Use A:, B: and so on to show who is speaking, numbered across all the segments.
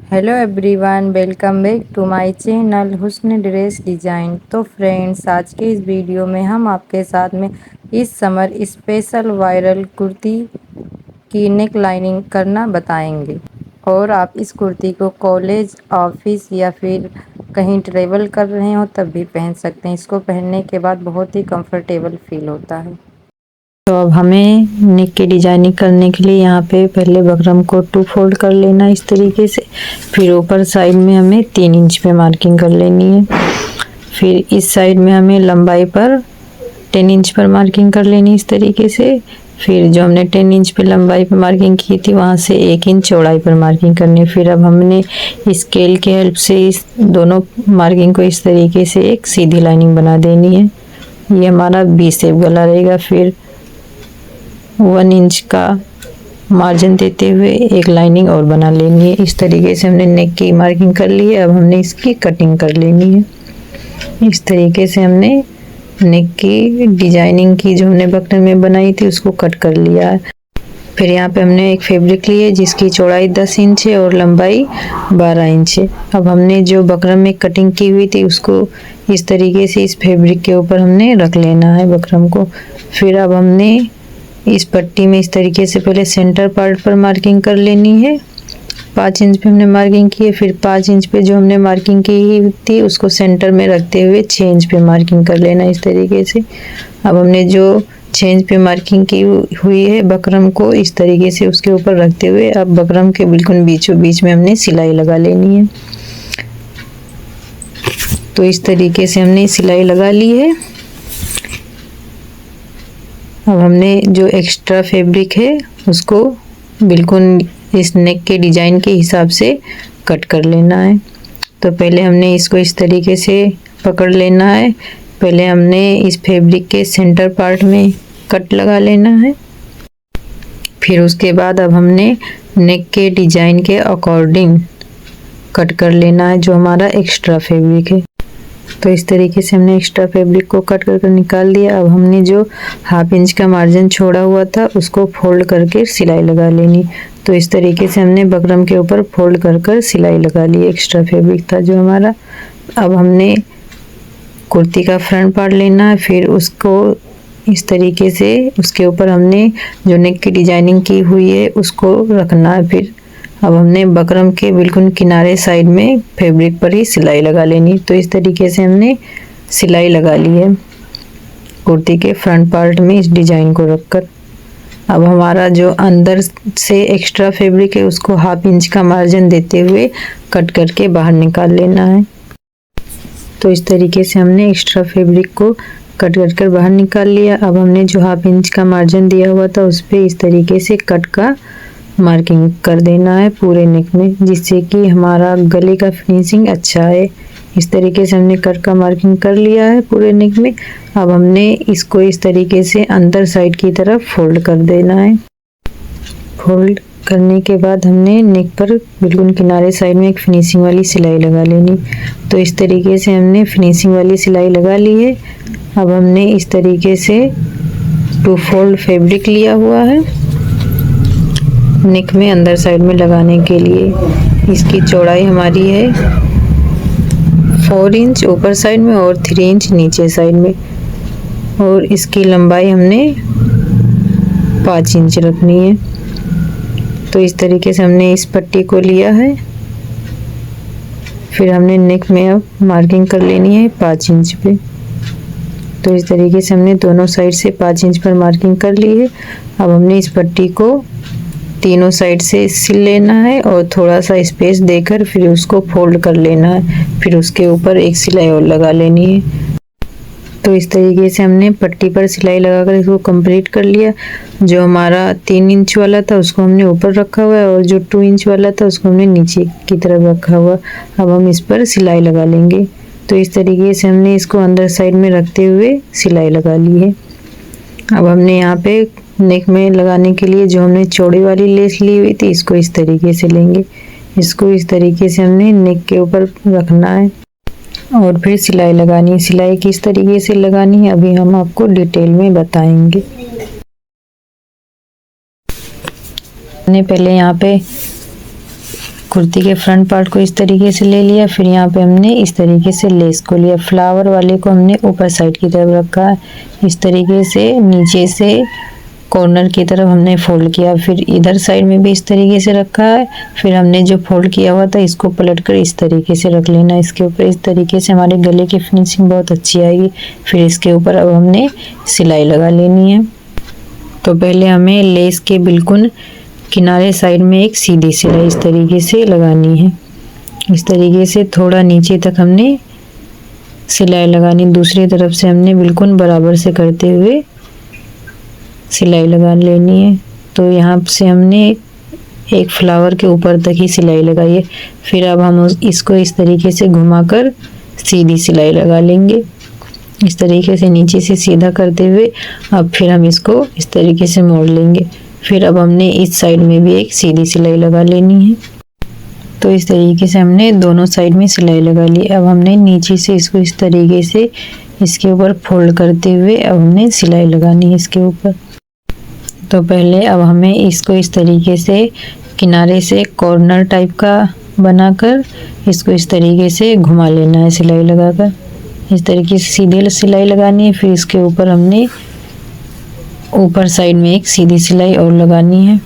A: Hello everyone, welcome back to my channel Husn dress design. तो friends, आज के इस वीडियो में हम आपके साथ में इस समर स्पेशल वायरल कुर्ती की नेक लाइनिंग करना बताएंगे। और आप इस कुर्ती को कॉलेज, ऑफिस या फिर कहीं ट्रेवल कर रहे हो तब भी पहन सकते हैं। इसको पहनने के बाद बहुत ही कंफर्टेबल फील होता है। तो अब हमें नेक की डिजाइनिंग करने के लिए यहाँ पे पहले बकरम को 2 फोल्ड कर लेना इस तरीके से। फिर ऊपर साइड में हमें 3 इंच पे मार्किंग कर लेनी है। फिर इस साइड में हमें लंबाई पर 10 इंच पर मार्किंग कर लेनी इस तरीके से। फिर जो हमने 10 इंच पे लंबाई पर मार्किंग की थी वहाँ से 1 इंच चौड़ाई पर मार्किंग करनी है। फिर अब हमने स्केल के हेल्प से इस दोनों मार्किंग को इस तरीके से एक सीधी लाइनिंग बना देनी है। ये हमारा वी शेप गला रहेगा। फिर 1 इंच का मार्जिन देते हुए एक लाइनिंग और बना लेनी है। इस तरीके से हमने नेक की मार्किंग कर ली है। अब हमने इसकी कटिंग कर लेनी है। इस तरीके से हमने नेक की डिजाइनिंग की जो हमने बकरम में बनाई थी उसको कट कर लिया है। फिर यहाँ पे हमने एक फैब्रिक ली है जिसकी चौड़ाई 10 इंच है और लंबाई 12 इंच है। अब हमने जो बकरम में कटिंग की हुई थी उसको इस तरीके से इस फैब्रिक के ऊपर हमने रख लेना है बकरम को। फिर अब हमने इस पट्टी में इस तरीके से पहले सेंटर पार्ट पर मार्किंग कर लेनी है। 5 इंच पे हमने मार्किंग की है। फिर 5 इंच पे जो हमने मार्किंग की थी उसको सेंटर में रखते हुए 6 इंच पे मार्किंग कर लेना इस तरीके से। अब हमने जो 6 इंच पे मार्किंग की हुई है बकरम को इस तरीके से उसके ऊपर रखते हुए अब बकरम के बिल्कुल बीचों बीच में हमने सिलाई लगा लेनी है। तो इस तरीके से हमने सिलाई लगा ली है। अब हमने जो एक्स्ट्रा फैब्रिक है उसको बिल्कुल इस नेक के डिजाइन के हिसाब से कट कर लेना है। तो पहले हमने इसको इस तरीके से पकड़ लेना है। पहले हमने इस फैब्रिक के सेंटर पार्ट में कट लगा लेना है। फिर उसके बाद अब हमने नेक के डिजाइन के अकॉर्डिंग कट कर लेना है जो हमारा एक्स्ट्रा फैब्रिक है। तो इस तरीके से हमने एक्स्ट्रा फैब्रिक को कट कर निकाल दिया। अब हमने जो 1/2 इंच का मार्जिन छोड़ा हुआ था उसको फोल्ड करके सिलाई लगा लेनी। तो इस तरीके से हमने बकरम के ऊपर फोल्ड कर सिलाई लगा ली। एक्स्ट्रा फैब्रिक था जो हमारा। अब हमने कुर्ती का फ्रंट पार्ट लेना है। फिर उसको इस तरीके से उसके ऊपर हमने जो नेक की डिजाइनिंग की हुई है उसको रखना है। फिर अब हमने बकरम के बिल्कुल किनारे साइड में फैब्रिक पर ही सिलाई लगा लेनी। तो इस तरीके से हमने सिलाई लगा ली है कुर्ती के फ्रंट पार्ट में इस डिजाइन को रखकर। अब हमारा जो अंदर से एक्स्ट्रा फैब्रिक है उसको 1/2 इंच का मार्जिन देते हुए कट करके बाहर निकाल लेना है। तो इस तरीके से हमने एक्स्ट्रा फैब्रिक को कट कर बाहर निकाल लिया। अब हमने जो 1/2 इंच का मार्जिन दिया हुआ था उस पर इस तरीके से कट का मार्किंग कर देना है पूरे नेक में, जिससे कि हमारा गले का फिनिशिंग अच्छा है। इस तरीके से हमने कट का मार्किंग कर लिया है पूरे नेक में। अब हमने इसको इस तरीके से अंदर साइड की तरफ फोल्ड कर देना है। फोल्ड करने के बाद हमने नेक पर बिल्कुल किनारे साइड में एक फिनिशिंग वाली सिलाई लगा लेनी। तो इस तरीके से हमने फिनिशिंग वाली सिलाई लगा ली है। अब हमने इस तरीके से 2 फोल्ड फैब्रिक लिया हुआ है नेक में अंदर साइड में लगाने के लिए। इसकी चौड़ाई हमारी है 4 इंच ऊपर साइड में और 3 इंच नीचे साइड में, और इसकी लंबाई हमने 5 इंच रखनी है। तो इस तरीके से हमने इस पट्टी को लिया है। फिर हमने नेक में अब मार्किंग कर लेनी है 5 इंच पे। तो इस तरीके से हमने दोनों साइड से 5 इंच पर मार्किंग कर ली है। अब हमने इस पट्टी को तीनों साइड से सिल लेना है और थोड़ा सा स्पेस देकर फिर उसको फोल्ड कर लेना है। फिर उसके ऊपर एक सिलाई और लगा लेनी है। तो इस तरीके से हमने पट्टी पर सिलाई लगाकर इसको कंप्लीट कर लिया। जो हमारा 3 इंच वाला था उसको हमने ऊपर रखा हुआ है और जो 2 इंच वाला था उसको हमने नीचे की तरफ रखा हुआ। अब हम इस पर सिलाई लगा लेंगे। तो इस तरीके से हमने इसको अंदर साइड में रखते हुए सिलाई लगा ली है। अब हमने यहाँ पे नेक में लगाने के लिए जो हमने चौड़ी वाली लेस ली हुई थी इसको इस तरीके से लेंगे। इसको इस तरीके से हमने नेक के ऊपर रखना है और फिर सिलाई लगानी है। सिलाई किस तरीके से लगानी है अभी हम आपको डिटेल में बताएंगे। हमने पहले यहाँ पे कुर्ती के फ्रंट पार्ट को इस तरीके से ले लिया। फिर यहाँ पे हमने इस तरीके से लेस को लिया। फ्लावर वाले को हमने ऊपर साइड की तरफ रखा। इस तरीके से नीचे से कॉर्नर की तरफ हमने फोल्ड किया। फिर इधर साइड में भी इस तरीके से रखा है। फिर हमने जो फोल्ड किया हुआ था इसको पलट कर इस तरीके से रख लेना इसके ऊपर। इस तरीके से हमारे गले की फिनिशिंग बहुत अच्छी आएगी। फिर इसके ऊपर अब हमने सिलाई लगा लेनी है। तो पहले हमें लेस के बिल्कुल किनारे साइड में एक सीधी सिलाई इस तरीके से लगानी है। इस तरीके से थोड़ा नीचे तक हमने सिलाई लगानी। दूसरी तरफ से हमने बिल्कुल बराबर से करते हुए सिलाई लगा लेनी है। तो यहाँ से हमने एक फ्लावर के ऊपर तक ही सिलाई लगाई है। फिर अब हम इसको इस तरीके से घुमाकर सीधी सिलाई लगा लेंगे। इस तरीके से नीचे से सीधा करते हुए अब फिर हम इसको इस तरीके से मोड़ लेंगे। फिर अब हमने इस साइड में भी एक सीधी सिलाई लगा लेनी है। तो इस तरीके से हमने दोनों साइड में सिलाई लगा ली। अब हमने नीचे से इसको इस तरीके से इसके ऊपर फोल्ड करते हुए अब हमने सिलाई लगानी है इसके ऊपर। तो पहले अब हमें इसको इस तरीके से किनारे से कॉर्नर टाइप का बनाकर इसको इस तरीके से घुमा लेना है सिलाई लगाकर। इस तरीके से सीधी सिलाई लगानी है। फिर इसके ऊपर हमने ऊपर साइड में एक सीधी सिलाई और लगानी है।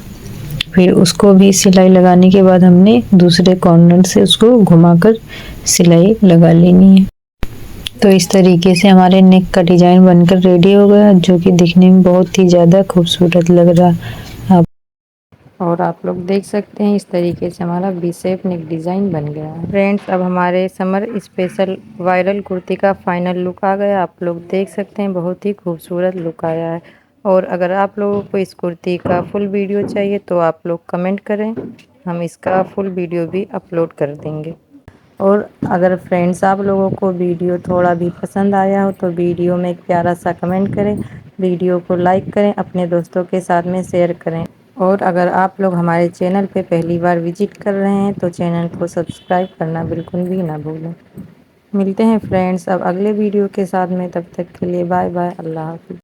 A: फिर उसको भी सिलाई लगाने के बाद हमने दूसरे कॉर्नर से उसको घुमाकर सिलाई लगा लेनी है। तो इस तरीके से हमारे नेक का डिजाइन बनकर रेडी हो गया, जो कि दिखने में बहुत ही ज़्यादा खूबसूरत लग रहा। और आप लोग देख सकते हैं इस तरीके से हमारा वी शेप नेक डिज़ाइन बन गया है। फ्रेंड्स, अब हमारे समर स्पेशल वायरल कुर्ती का फाइनल लुक आ गया। आप लोग देख सकते हैं बहुत ही खूबसूरत लुक आया है। और अगर आप लोगों को इस कुर्ती का फुल वीडियो चाहिए तो आप लोग कमेंट करें, हम इसका फुल वीडियो भी अपलोड कर देंगे। और अगर फ्रेंड्स आप लोगों को वीडियो थोड़ा भी पसंद आया हो तो वीडियो में एक प्यारा सा कमेंट करें, वीडियो को लाइक करें, अपने दोस्तों के साथ में शेयर करें। और अगर आप लोग हमारे चैनल पे पहली बार विजिट कर रहे हैं तो चैनल को सब्सक्राइब करना बिल्कुल भी ना भूलें। मिलते हैं फ्रेंड्स अब अगले वीडियो के साथ में, तब तक के लिए बाय बाय, अल्लाह हाफिज़।